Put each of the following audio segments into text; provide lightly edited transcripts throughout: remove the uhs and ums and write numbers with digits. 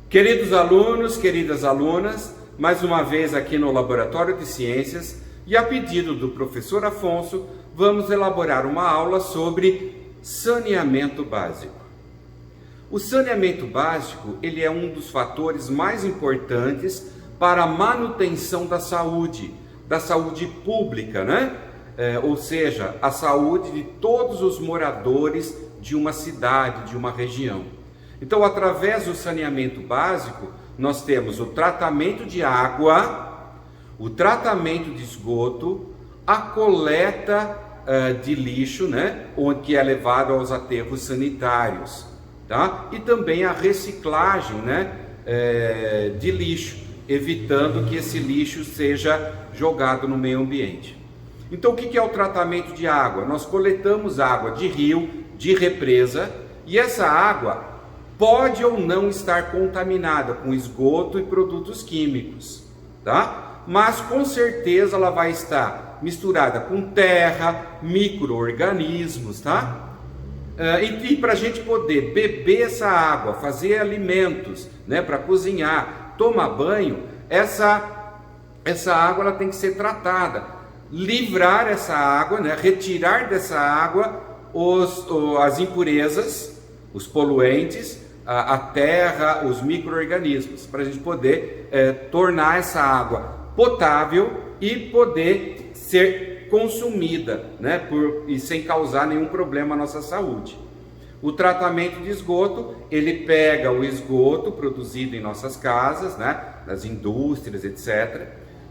Queridos alunos, queridas alunas, mais uma vez aqui no Laboratório de Ciências e a pedido do professor Afonso, vamos elaborar uma aula sobre saneamento básico. O saneamento básico, ele é um dos fatores mais importantes para a manutenção da saúde pública, né? Ou seja, a saúde de todos os moradores de uma cidade, de uma região. Então, através do saneamento básico, nós temos o tratamento de água, o tratamento de esgoto, a coleta de lixo, né, que é levado aos aterros sanitários, tá? E também a reciclagem, né, de lixo, evitando que esse lixo seja jogado no meio ambiente. Então, o que é o tratamento de água? Nós coletamos água de rio, de represa, e essa água pode ou não estar contaminada com esgoto e produtos químicos, tá? Mas com certeza ela vai estar misturada com terra, micro-organismos, tá? E para a gente poder beber essa água, fazer alimentos, né, para cozinhar, tomar banho, essa água ela tem que ser tratada, livrar essa água, né, retirar dessa água as impurezas, os poluentes, a terra, os micro-organismos, para a gente poder tornar essa água potável e poder ser consumida, né, e sem causar nenhum problema à nossa saúde. O tratamento de esgoto, ele pega o esgoto produzido em nossas casas, né, nas indústrias, etc.,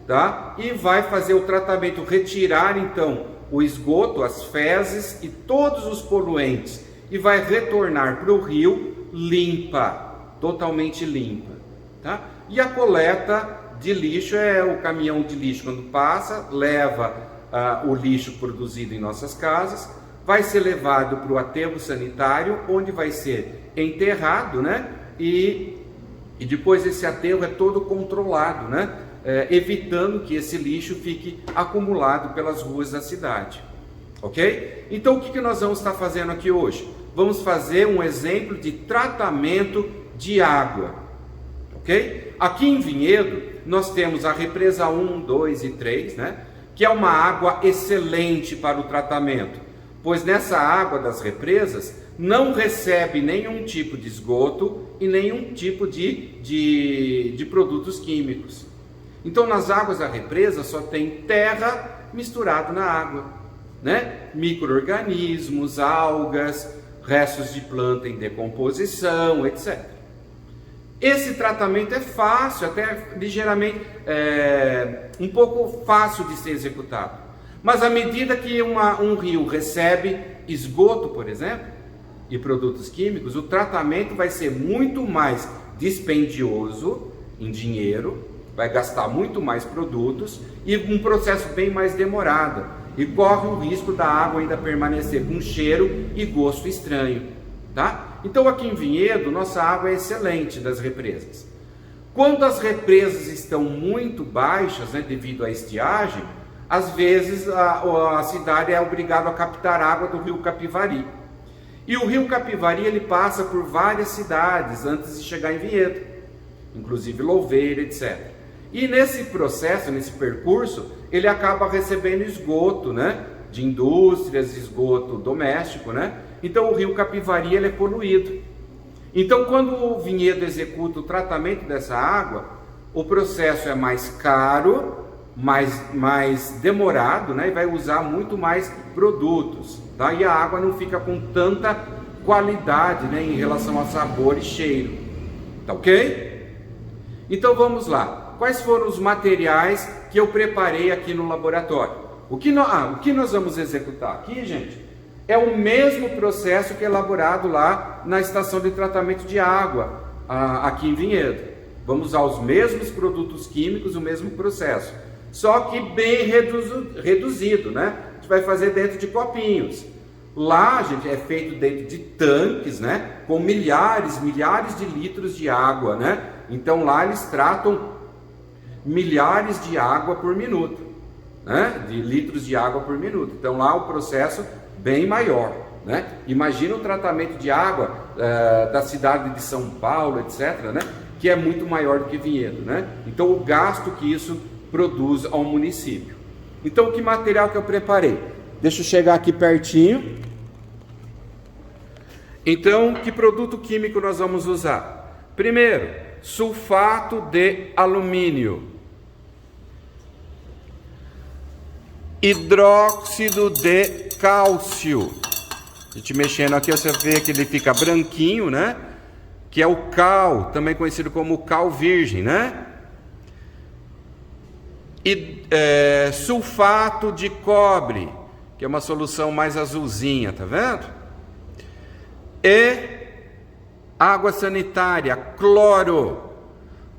tá? E vai fazer o tratamento, retirar então o esgoto, as fezes e todos os poluentes, e vai retornar para o rio limpa, totalmente limpa, tá? E a coleta de lixo é o caminhão de lixo quando passa, leva o lixo produzido em nossas casas, vai ser levado para o aterro sanitário, onde vai ser enterrado, né? E depois esse aterro é todo controlado, né? Evitando que esse lixo fique acumulado pelas ruas da cidade, ok? Então o que nós vamos estar fazendo aqui hoje? Vamos fazer um exemplo de tratamento de água, ok? Aqui em Vinhedo, nós temos a represa 1, 2 e 3, né? Que é uma água excelente para o tratamento, pois nessa água das represas não recebe nenhum tipo de esgoto e nenhum tipo de produtos químicos. Então, nas águas da represa só tem terra misturada na água, né? Micro-organismos, algas, restos de planta em decomposição, etc. Esse tratamento é fácil, até ligeiramente, um pouco fácil de ser executado. Mas à medida que um rio recebe esgoto, por exemplo, e produtos químicos, o tratamento vai ser muito mais dispendioso em dinheiro, vai gastar muito mais produtos e um processo bem mais demorado. E corre o risco da água ainda permanecer com cheiro e gosto estranho, tá? Então aqui em Vinhedo, nossa água é excelente das represas. Quando as represas estão muito baixas, né, devido à estiagem, às vezes a cidade é obrigada a captar água do rio Capivari. E o rio Capivari, ele passa por várias cidades antes de chegar em Vinhedo, inclusive Louveira, etc. E nesse processo, nesse percurso, ele acaba recebendo esgoto, né, de indústrias, esgoto doméstico, né? Então o rio Capivari, ele é poluído. Então quando o Vinhedo executa o tratamento dessa água, o processo é mais caro, mais demorado, né? E vai usar muito mais produtos, tá? E a água não fica com tanta qualidade, né, em relação a sabor e cheiro, tá ok? Então vamos lá. Quais foram os materiais que eu preparei aqui no laboratório? O que nós vamos executar aqui, gente, é o mesmo processo que é elaborado lá na estação de tratamento de água, aqui em Vinhedo. Vamos usar os mesmos produtos químicos, o mesmo processo, só que bem reduzido, né? A gente vai fazer dentro de copinhos. Lá, gente, é feito dentro de tanques, né? Com milhares de litros de água, né? Então lá eles tratam milhares de água por minuto, né? De litros de água por minuto. Então lá o processo bem maior, né? Imagina o tratamento de água da cidade de São Paulo, etc., né? Que é muito maior do que Vinhedo, né? Então o gasto que isso produz ao município. Então que material que eu preparei? Deixa eu chegar aqui pertinho. Então que produto químico nós vamos usar? Primeiro, sulfato de alumínio, hidróxido de cálcio. A gente mexendo aqui, você vê que ele fica branquinho, né? Que é o cal, também conhecido como cal virgem, né? E sulfato de cobre, que é uma solução mais azulzinha, tá vendo? E água sanitária, cloro.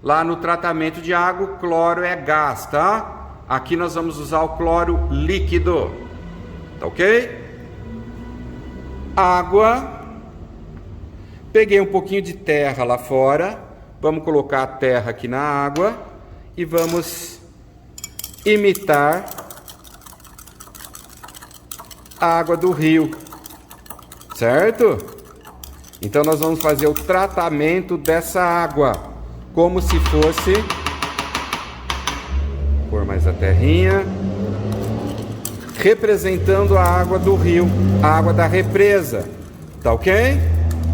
Lá no tratamento de água, o cloro é gás, tá? Aqui nós vamos usar o cloro líquido, tá ok? Água. Peguei um pouquinho de terra lá fora. Vamos colocar a terra aqui na água e vamos imitar a água do rio, certo? Então nós vamos fazer o tratamento dessa água como se fosse, pôr mais a terrinha, representando a água do rio, a água da represa, tá ok?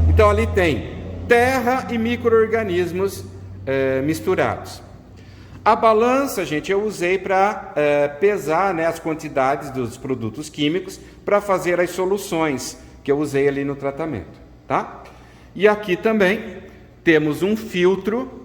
Então ali tem terra e micro-organismos misturados. A balança, gente, eu usei para pesar, né, as quantidades dos produtos químicos para fazer as soluções que eu usei ali no tratamento, tá? E aqui também temos um filtro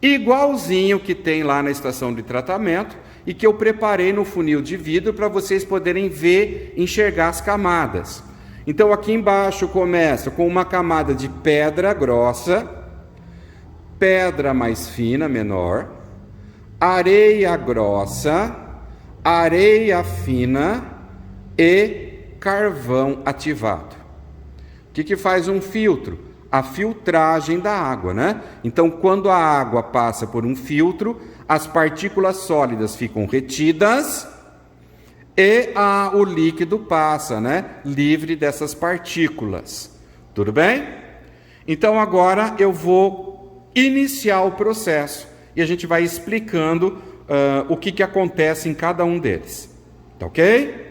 igualzinho que tem lá na estação de tratamento e que eu preparei no funil de vidro para vocês poderem ver, enxergar as camadas. Então aqui embaixo começa com uma camada de pedra grossa, pedra mais fina, menor, areia grossa, areia fina e carvão ativado. O que faz um filtro? A filtragem da água, né? Então, quando a água passa por um filtro, as partículas sólidas ficam retidas e o líquido passa, né? Livre dessas partículas. Tudo bem? Então, agora eu vou iniciar o processo e a gente vai explicando o que acontece em cada um deles. Tá ok?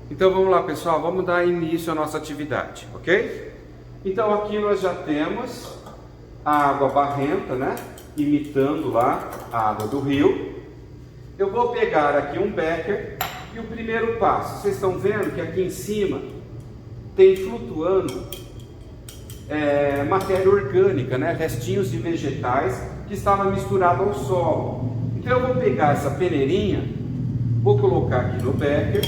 Então vamos lá, pessoal, vamos dar início à nossa atividade, ok? Então aqui nós já temos a água barrenta, né? Imitando lá a água do rio. Eu vou pegar aqui um becker e o primeiro passo, vocês estão vendo que aqui em cima tem flutuando matéria orgânica, né? Restinhos de vegetais que estavam misturados ao solo. Então eu vou pegar essa peneirinha, vou colocar aqui no becker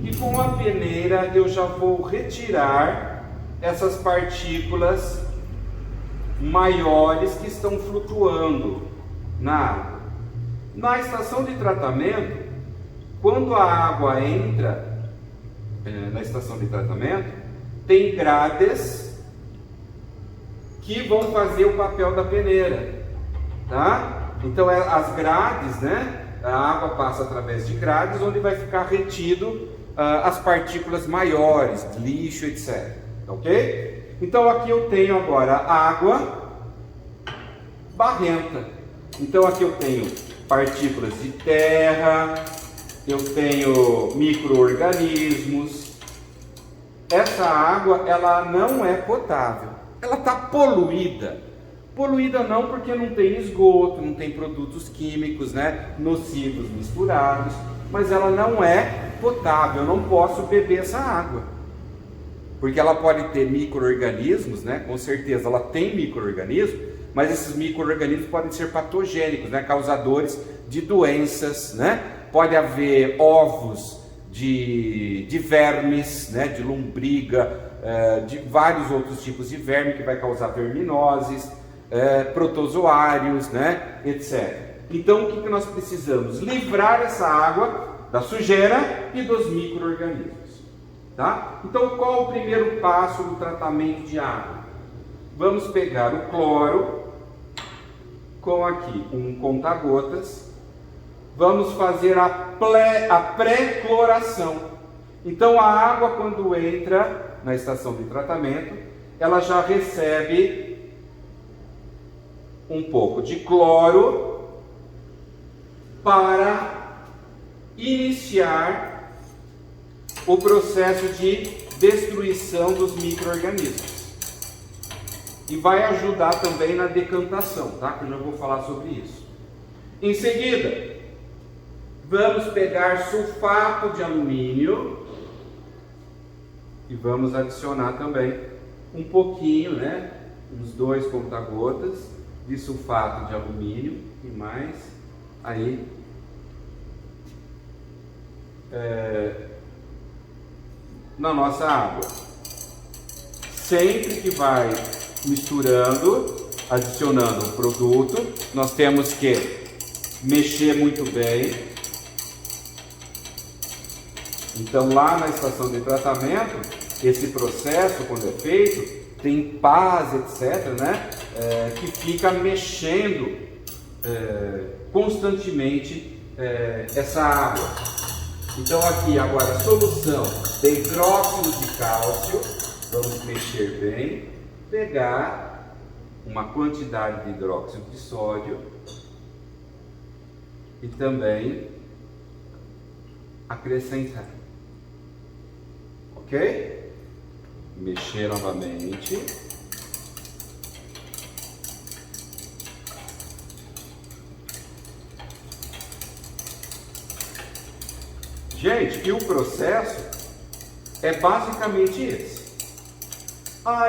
e com a peneira eu já vou retirar essas partículas maiores que estão flutuando na água. Na estação de tratamento, quando a água entra na estação de tratamento, tem grades que vão fazer o papel da peneira, tá? Então as grades, né? A água passa através de grades onde vai ficar retido as partículas maiores, lixo, etc. Ok? Então aqui eu tenho agora água barrenta. Então aqui eu tenho partículas de terra, eu tenho micro-organismos. Essa água, ela não é potável, ela está poluída. Poluída não porque não tem esgoto, não tem produtos químicos, né, nocivos misturados, mas ela não é potável, eu não posso beber essa água. Porque ela pode ter micro-organismos, né? Com certeza ela tem micro-organismos, mas esses micro-organismos podem ser patogênicos, né? Causadores de doenças, né? Pode haver ovos de vermes, né? De lombriga, de vários outros tipos de verme que vai causar verminoses, protozoários, né? Etc. Então o que nós precisamos? Livrar essa água da sujeira e dos micro-organismos. Tá? Então qual o primeiro passo do tratamento de água? Vamos pegar o cloro com aqui um conta-gotas, vamos fazer a pré-cloração. Então a água, quando entra na estação de tratamento, ela já recebe um pouco de cloro para iniciar o processo de destruição dos micro-organismos. E vai ajudar também na decantação, tá? Que eu já vou falar sobre isso. Em seguida, vamos pegar sulfato de alumínio e vamos adicionar também um pouquinho, né? Uns 2 conta-gotas de sulfato de alumínio e mais aí na nossa água. Sempre que vai misturando, adicionando o produto, nós temos que mexer muito bem. Então lá na estação de tratamento, esse processo, quando é feito, tem pás, etc., né? Que fica mexendo constantemente essa água. Então aqui agora a solução de hidróxido de cálcio, vamos mexer bem, pegar uma quantidade de hidróxido de sódio e também acrescentar. Ok? Mexer novamente. Gente, e o processo é basicamente esse.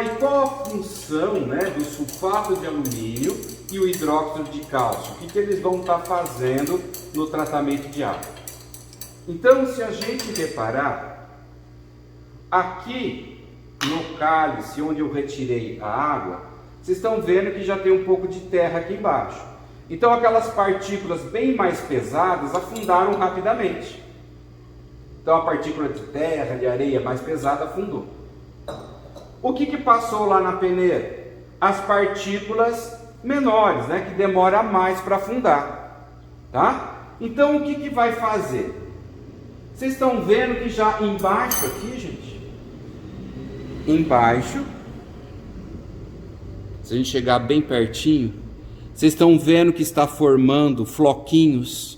E qual a função, né, do sulfato de alumínio e o hidróxido de cálcio? O que eles vão estar fazendo no tratamento de água? Então, se a gente reparar, aqui no cálice onde eu retirei a água, vocês estão vendo que já tem um pouco de terra aqui embaixo. Então aquelas partículas bem mais pesadas afundaram rapidamente. Então a partícula de terra, de areia mais pesada afundou. O que passou lá na peneira? As partículas menores, né, que demora mais para afundar, tá? Então o que vai fazer? Vocês estão vendo que já embaixo aqui, gente, embaixo, se a gente chegar bem pertinho, vocês estão vendo que está formando floquinhos,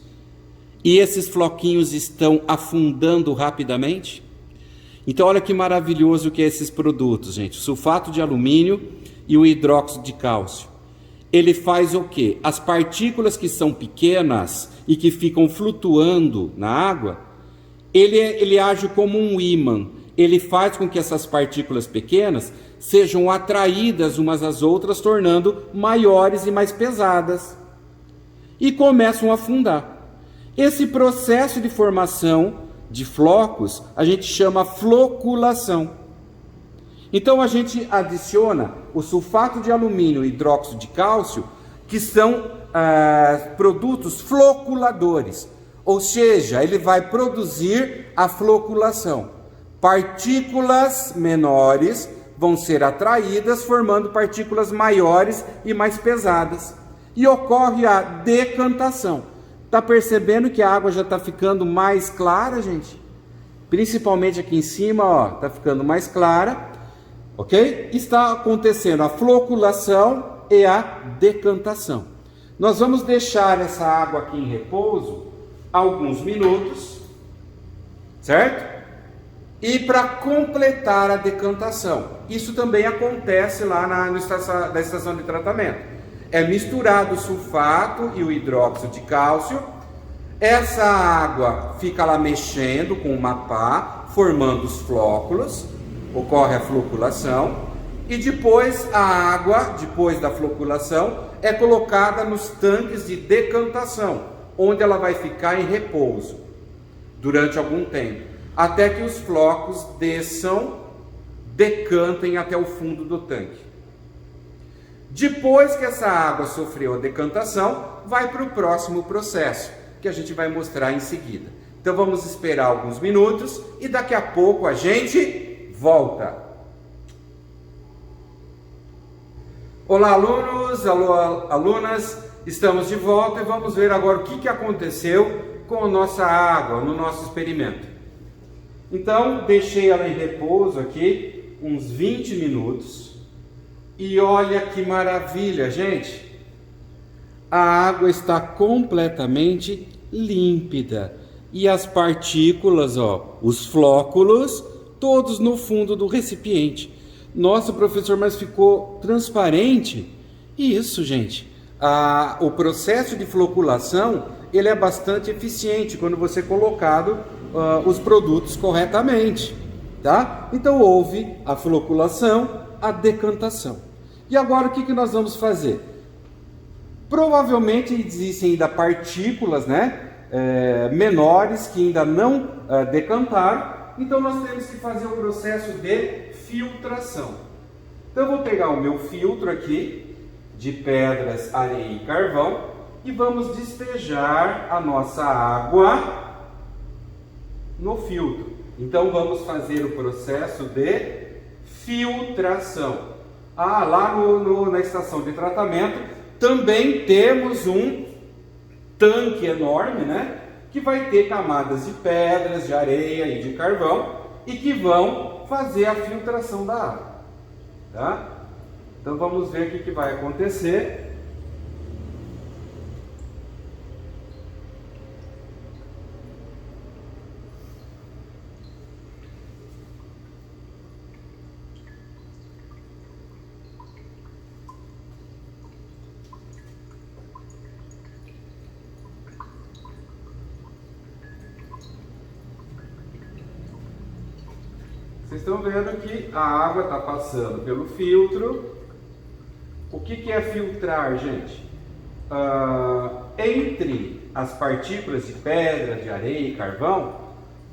e esses floquinhos estão afundando rapidamente. Então olha que maravilhoso que é esses produtos, gente, o sulfato de alumínio e o hidróxido de cálcio. Ele faz o quê? As partículas que são pequenas e que ficam flutuando na água, ele age como um ímã. Ele faz com que essas partículas pequenas sejam atraídas umas às outras, tornando maiores e mais pesadas. E começam a afundar. Esse processo de formação de flocos a gente chama floculação. Então a gente adiciona o sulfato de alumínio e hidróxido de cálcio, que são produtos floculadores. Ou seja, ele vai produzir a floculação. Partículas menores vão ser atraídas, formando partículas maiores e mais pesadas. E ocorre a decantação. Está percebendo que a água já está ficando mais clara, gente? Principalmente aqui em cima, ó, está ficando mais clara, ok? Está acontecendo a floculação e a decantação. Nós vamos deixar essa água aqui em repouso alguns minutos, certo? E para completar a decantação, isso também acontece lá na estação de tratamento. É misturado o sulfato e o hidróxido de cálcio. Essa água fica lá mexendo com uma pá, formando os flóculos, ocorre a floculação, e depois a água, depois da floculação, é colocada nos tanques de decantação, onde ela vai ficar em repouso durante algum tempo, até que os flocos desçam, decantem até o fundo do tanque. Depois que essa água sofreu a decantação, vai para o próximo processo, que a gente vai mostrar em seguida. Então vamos esperar alguns minutos e daqui a pouco a gente volta. Olá alunos, alô alunas, estamos de volta e vamos ver agora o que aconteceu com a nossa água no nosso experimento. Então, deixei ela em repouso aqui uns 20 minutos. E olha que maravilha, gente! A água está completamente límpida. E as partículas, ó, os flóculos, todos no fundo do recipiente. Nossa, professor, mas ficou transparente? Isso, gente. O processo de floculação, ele é bastante eficiente quando você é colocado os produtos corretamente, tá? Então houve a floculação, a decantação. E agora o que nós vamos fazer? Provavelmente existem ainda partículas, né, menores que ainda não decantaram. Então nós temos que fazer o processo de filtração. Então eu vou pegar o meu filtro aqui de pedras, areia e carvão e vamos despejar a nossa água no filtro. Então vamos fazer o processo de filtração. Lá na estação de tratamento também temos um tanque enorme, né, que vai ter camadas de pedras, de areia e de carvão e que vão fazer a filtração da água, tá? Então vamos ver o que vai acontecer. Vocês estão vendo que a água está passando pelo filtro. O que é filtrar, gente? Entre as partículas de pedra, de areia e carvão,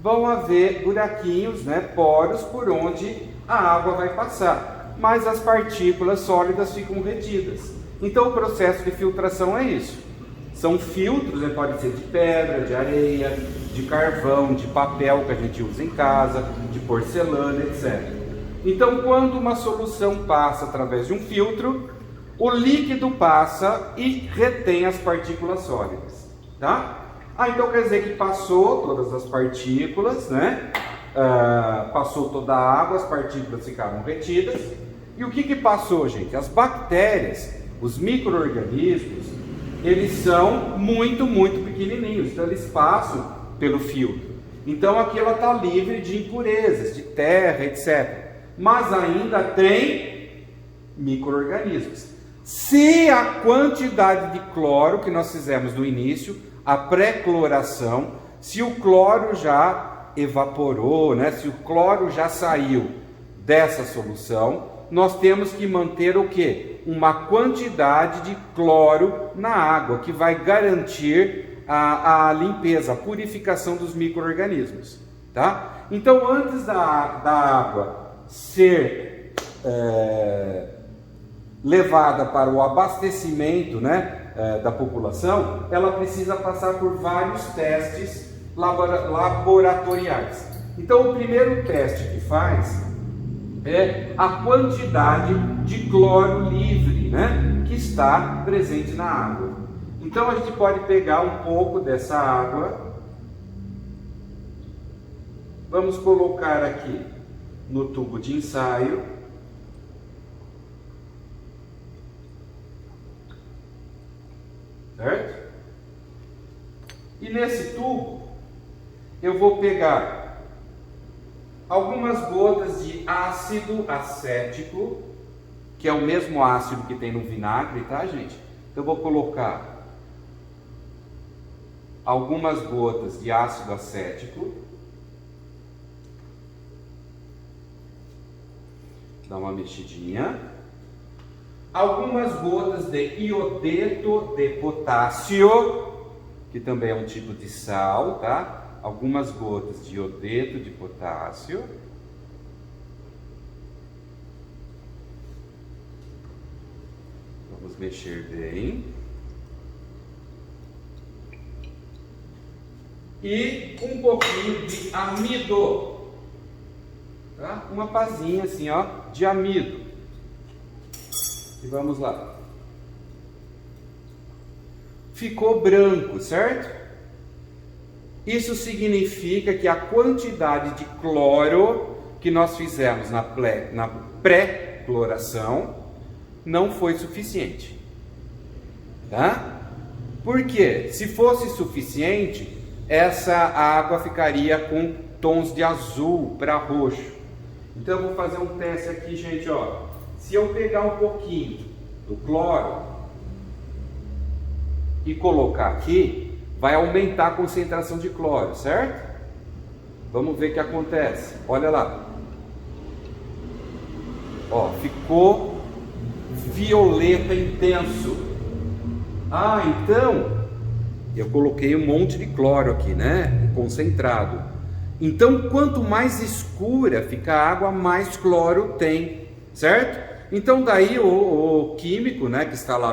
vão haver buraquinhos, né, poros por onde a água vai passar, mas as partículas sólidas ficam retidas. Então o processo de filtração é isso. São filtros, né, pode ser de pedra, de areia, de carvão, de papel que a gente usa em casa, de porcelana, etc. Então quando uma solução passa através de um filtro, o líquido passa e retém as partículas sólidas, tá? Então quer dizer que passou todas as partículas, né? Passou toda a água, as partículas ficaram retidas. E o que passou, gente? As bactérias, os micro-organismos, eles são muito pequenininhos, então eles passam pelo filtro. Então aqui ela está livre de impurezas, de terra, etc. Mas ainda tem micro-organismos. Se a quantidade de cloro que nós fizemos no início, a pré-cloração, se o cloro já evaporou, né? Se o cloro já saiu dessa solução, nós temos que manter o quê? Uma quantidade de cloro na água, que vai garantir a limpeza, a purificação dos micro-organismos, tá? Então, antes da água ser levada para o abastecimento, né, da população, ela precisa passar por vários testes laboratoriais. Então o primeiro teste que faz é a quantidade de cloro livre, né, que está presente na água. Então a gente pode pegar um pouco dessa água, vamos colocar aqui no tubo de ensaio. Certo? E nesse tubo eu vou pegar algumas gotas de ácido acético, que é o mesmo ácido que tem no vinagre, tá, gente? Então eu vou colocar algumas gotas de ácido acético. Dá uma mexidinha. Algumas gotas de iodeto de potássio, que também é um tipo de sal, tá? Algumas gotas de iodeto de potássio. Vamos mexer bem. E um pouquinho de amido, tá? Uma pazinha assim, ó, de amido. E vamos lá. Ficou branco, certo? Isso significa que a quantidade de cloro que nós fizemos na pré-cloração não foi suficiente, tá? Porque se fosse suficiente, essa água ficaria com tons de azul para roxo. Então eu vou fazer um teste aqui, gente, ó. Se eu pegar um pouquinho do cloro e colocar aqui, vai aumentar a concentração de cloro, certo? Vamos ver o que acontece. Olha lá. Ó, ficou violeta intenso. Ah, então eu coloquei um monte de cloro aqui, né? Concentrado. Então, quanto mais escura fica a água, mais cloro tem, certo? Então, daí o químico, né, que está lá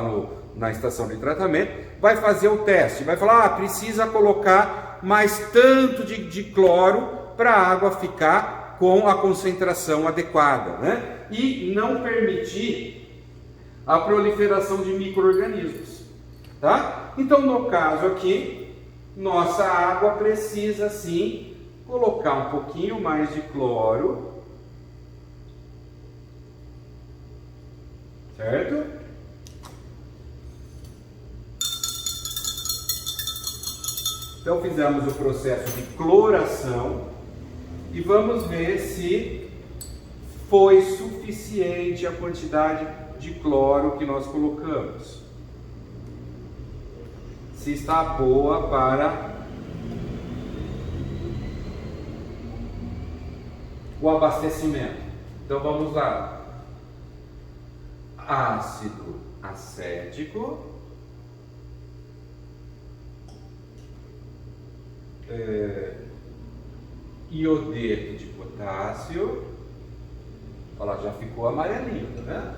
na estação de tratamento, vai fazer o teste, vai falar, precisa colocar mais tanto de cloro para a água ficar com a concentração adequada, né? E não permitir a proliferação de micro-organismos, tá? Então, no caso aqui, nossa água precisa sim colocar um pouquinho mais de cloro, certo? Então fizemos o processo de cloração e vamos ver se foi suficiente a quantidade de cloro que nós colocamos. Se está boa para o abastecimento. Então vamos lá. Ácido acético, iodeto de potássio, olha lá, já ficou amarelinho, tá vendo?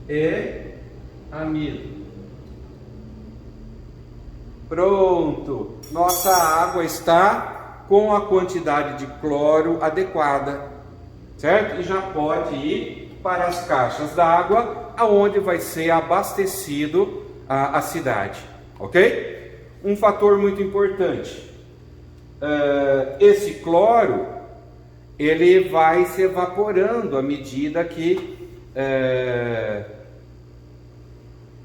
E amido. Pronto, nossa água está com a quantidade de cloro adequada, certo? E já pode ir para as caixas d'água, aonde vai ser abastecido a cidade, ok? Um fator muito importante, esse cloro, ele vai se evaporando à medida que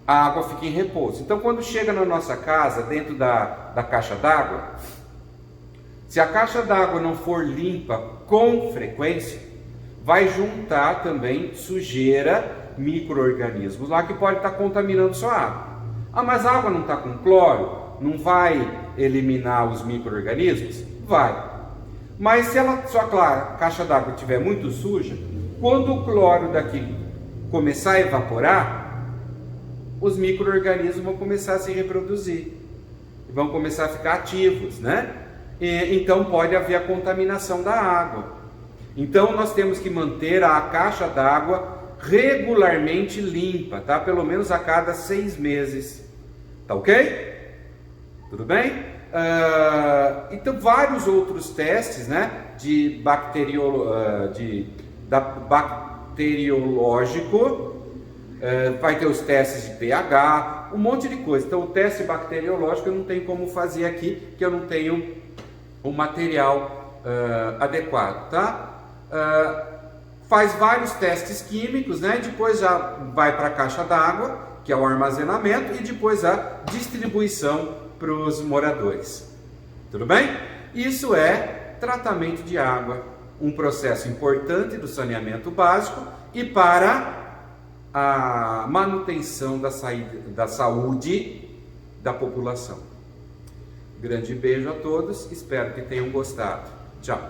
a água fica em repouso. Então, quando chega na nossa casa, dentro da caixa d'água, se a caixa d'água não for limpa com frequência, vai juntar também sujeira, micro-organismos lá que pode estar contaminando sua água. Ah, mas a água não está com cloro? Não vai eliminar os micro-organismos? Vai. Mas se a caixa d'água estiver muito suja, quando o cloro daqui começar a evaporar, os micro-organismos vão começar a se reproduzir, vão começar a ficar ativos, né? Então pode haver a contaminação da água. Então nós temos que manter a caixa d'água regularmente limpa, tá? Pelo menos a cada 6 meses, tá ok? Tudo bem? Então vários outros testes, né? Bacteriológico, vai ter os testes de pH, um monte de coisa. Então o teste bacteriológico eu não tenho como fazer aqui, que eu não tenho o material adequado, tá? Faz vários testes químicos, né? Depois já vai para a caixa d'água, que é o armazenamento, e depois a distribuição para os moradores. Tudo bem? Isso é tratamento de água, um processo importante do saneamento básico e para a manutenção da saúde da população. Grande beijo a todos, espero que tenham gostado. Tchau!